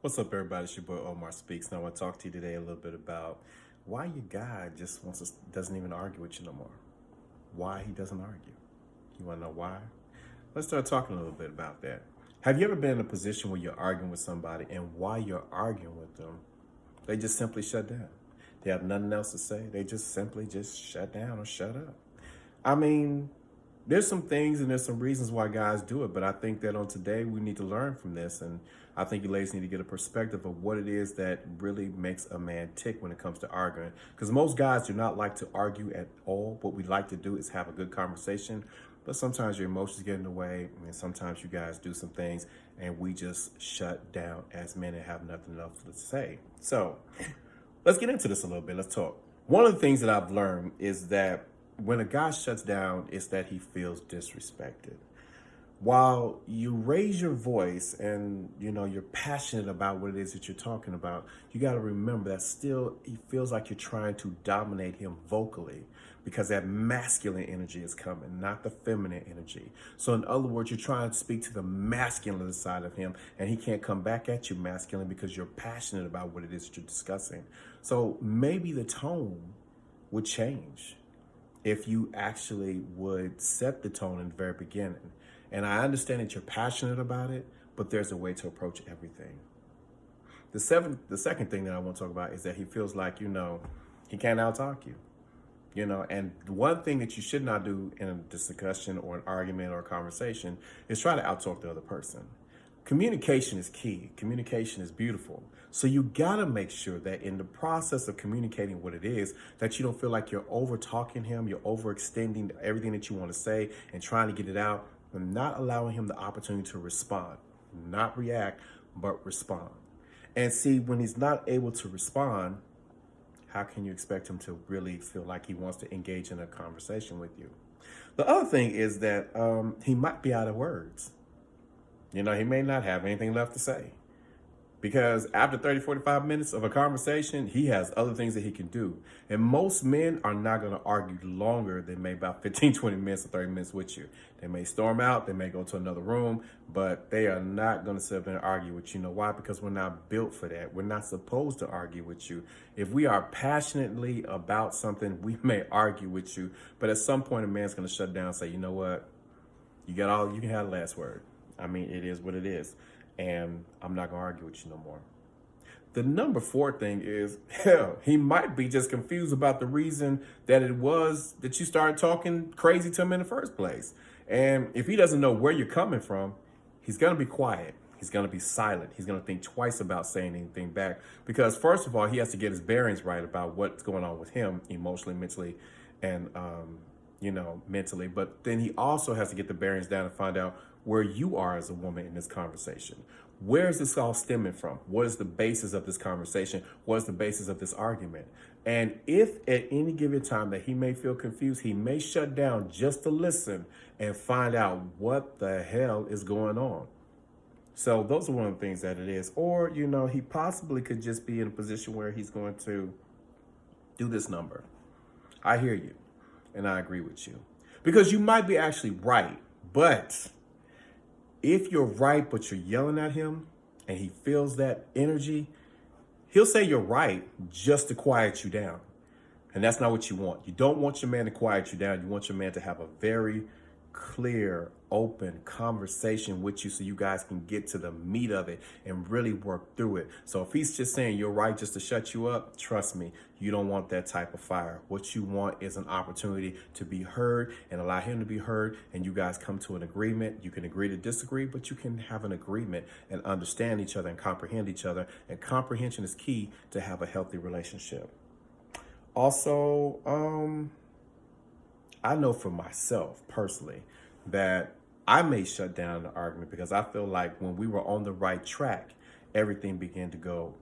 What's up, everybody? It's your boy Omar Speaks, and I want to talk to you today a little bit about why your guy just doesn't even argue with you no more. Why he doesn't argue. You want to know why? Let's start talking a little bit about that. Have you ever been in a position where you're arguing with somebody, and while you're arguing with them, they just simply shut down? They have nothing else to say. They just simply just shut down or shut up. I mean, there's some things and there's some reasons why guys do it, but I think that on today we need to learn from this, and I think you ladies need to get a perspective of what it is that really makes a man tick when it comes to arguing. Because most guys do not like to argue at all. What we like to do is have a good conversation, but sometimes your emotions get in the way, and sometimes you guys do some things, and we just shut down as men and have nothing else to say. So let's get into this a little bit. Let's talk. One of the things that I've learned is that when a guy shuts down, it's that he feels disrespected. While you raise your voice and you're passionate about what it is that you're talking about, you got to remember that still he feels like you're trying to dominate him vocally, because that masculine energy is coming, not the feminine energy. So in other words, you're trying to speak to the masculine side of him, and he can't come back at you masculine because you're passionate about what it is that you're discussing. So maybe the tone would change if you actually would set the tone in the very beginning. And I understand that you're passionate about it, but there's a way to approach everything. The second thing that I want to talk about is that he feels like, he can't out-talk you. And one thing that you should not do in a discussion or an argument or a conversation is try to out-talk the other person. Communication is key. Communication is beautiful. So you gotta make sure that in the process of communicating what it is, that you don't feel like you're over talking him, you're overextending everything that you want to say and trying to get it out, and not allowing him the opportunity to respond, not react, but respond. And see, when he's not able to respond, how can you expect him to really feel like he wants to engage in a conversation with you? The other thing is that he might be out of words. He may not have anything left to say, because after 30, 45 minutes of a conversation, he has other things that he can do. And most men are not going to argue longer than maybe about 15, 20 minutes or 30 minutes with you. They may storm out, they may go to another room, but they are not going to sit up and argue with you. You know why? Because we're not built for that. We're not supposed to argue with you. If we are passionately about something, we may argue with you, but at some point a man's going to shut down and say, you know what? You can have the last word. I mean, it is what it is. And I'm not going to argue with you no more. The number 4 thing is, hell, he might be just confused about the reason that it was that you started talking crazy to him in the first place. And if he doesn't know where you're coming from, he's going to be quiet. He's going to be silent. He's going to think twice about saying anything back. Because first of all, he has to get his bearings right about what's going on with him emotionally, mentally, and, mentally. But then he also has to get the bearings down and find out where you are as a woman in this conversation. Where is this all stemming from? What is the basis of this conversation? What is the basis of this argument? And if at any given time that he may feel confused, he may shut down just to listen and find out what the hell is going on. So those are one of the things that it is. Or, he possibly could just be in a position where he's going to do this number. I hear you, and I agree with you. Because you might be actually right, but if you're right, but you're yelling at him and he feels that energy, he'll say you're right just to quiet you down. And that's not what you want. You don't want your man to quiet you down. You want your man to have a very clear, open conversation with you so you guys can get to the meat of it and really work through it. So if he's just saying you're right just to shut you up, trust me, you don't want that type of fire. What you want is an opportunity to be heard and allow him to be heard, and you guys come to an agreement. You can agree to disagree, but you can have an agreement and understand each other and comprehend each other. And comprehension is key to have a healthy relationship. Also, I know for myself personally that I may shut down the argument because I feel like when we were on the right track, everything began to go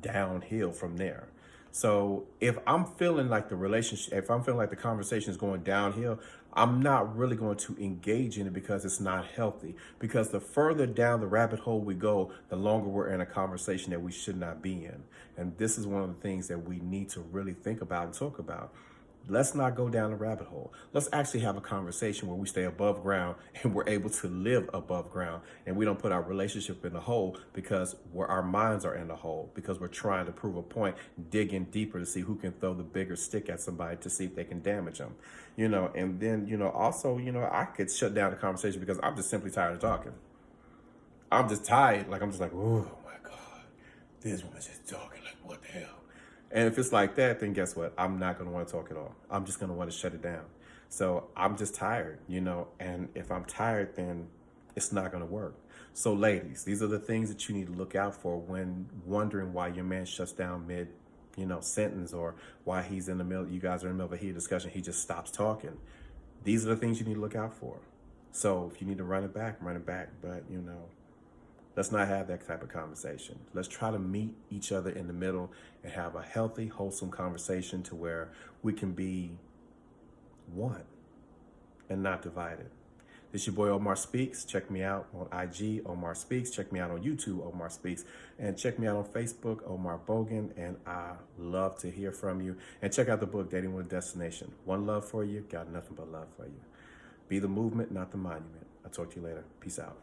downhill from there. So if I'm feeling like the conversation is going downhill, I'm not really going to engage in it because it's not healthy. Because the further down the rabbit hole we go, the longer we're in a conversation that we should not be in. And this is one of the things that we need to really think about and talk about. Let's not go down the rabbit hole. Let's actually have a conversation where we stay above ground and we're able to live above ground, and we don't put our relationship in the hole because our minds are in the hole because we're trying to prove a point, digging deeper to see who can throw the bigger stick at somebody to see if they can damage them. And then, also, I could shut down the conversation because I'm just simply tired of talking. I'm just tired. Like, I'm just like, oh my God, this woman's just talking. Like, what the hell? And if it's like that, then guess what? I'm not going to want to talk at all. I'm just going to want to shut it down. So I'm just tired, and if I'm tired, then it's not going to work. So ladies, these are the things that you need to look out for when wondering why your man shuts down mid, sentence, or why he's in the middle, you guys are in the middle of a heated discussion, he just stops talking. These are the things you need to look out for. So if you need to run it back, but let's not have that type of conversation. Let's try to meet each other in the middle and have a healthy, wholesome conversation to where we can be one and not divided. This is your boy Omar Speaks. Check me out on IG, Omar Speaks. Check me out on YouTube, Omar Speaks. And check me out on Facebook, Omar Bogan. And I love to hear from you. And check out the book, Dating with a Destination. One love for you, got nothing but love for you. Be the movement, not the monument. I'll talk to you later. Peace out.